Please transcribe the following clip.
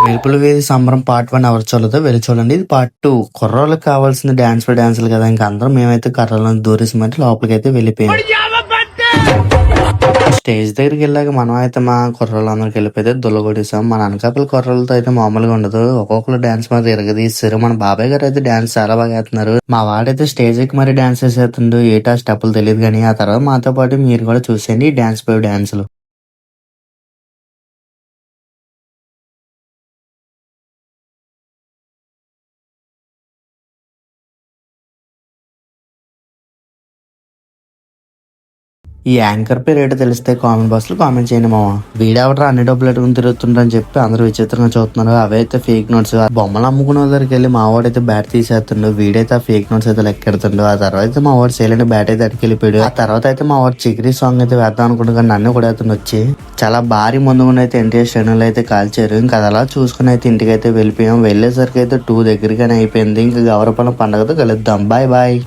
మెరుపుల వీధి సంబరం పార్ట్ 1 ఎవరు చూడలేదో వెళ్ళి చూడండి. ఇది పార్ట్ 2. కుర్రోళ్ళకి కావాల్సింది డాన్సులు కదా, ఇంకా అందరం మేమైతే కర్రలను దూరేసిమంటే లోపలికైతే వెళ్ళిపోయాం. స్టేజ్ దగ్గరికి వెళ్ళాక మనం అయితే మా కుర్రోళ్ళందరికి వెళ్ళిపోతే దుల్లగొట్టేసాం. మన అనకాపల్లి కుర్రోళ్ళతో అయితే మామూలుగా ఉండదు. ఒక్కొక్కరు డాన్స్ మరి ఇరగదీస్తారు. మన బాబాయ్ గారు అయితే డాన్స్ చాలా బాగా వేస్తున్నారు. మా వాడైతే స్టేజ్ ఎక్కి మరి డాన్స్ వేసేస్తుండు. ఏటా స్టెప్పులు తెలియదు కానీ ఆ తర్వాత మాతో పాటు మీరు కూడా చూసేయండి ఈ డాన్స్ పై డాన్సులు. ఈ యాంకర్ పేరు ఏంటో తెలిస్తే కామెంట్ బాక్స్ లో కామెంట్ చేయండి మామ. వీడెవడరా అన్ని డబ్బులు ఎట్టుకుని తిరుగుతుండ్రని చెప్పి అందరూ విచిత్రంగా చూస్తున్నారు. అవైతే ఫేక్ నోట్స్. బొమ్మలు అమ్ముకునే దగ్గరికి వెళ్ళి మా వాడైతే బ్యాట్ తీసేస్తుండు. వీడైతే ఆ ఫేక్ నోట్స్ అయితే లెక్కెడుతుండు. ఆ తర్వాత అయితే మా వాడు సైలెంట్ బ్యాట్ అయితే అటుకెళ్ళిపోయాడు. ఆ తర్వాత అయితే మా వాడు చిక్రీ సాంగ్ అయితే వేద్దాం అనుకుంటున్నా కానీ నన్ను కూడా అతను వచ్చి చాలా భారీ ముందుగా అయితే ఎన్టీఆర్ శ్రేణులు అయితే కాల్చారు. ఇంకా అలా చూసుకుని అయితే ఇంటికి అయితే వెళ్ళిపోయాం. వెళ్ళేసరికి అయితే 2 దగ్గరగానే అయిపోయింది. ఇంకా గౌరవపల్లి పండుగతో కలుద్దాం. Bye bye.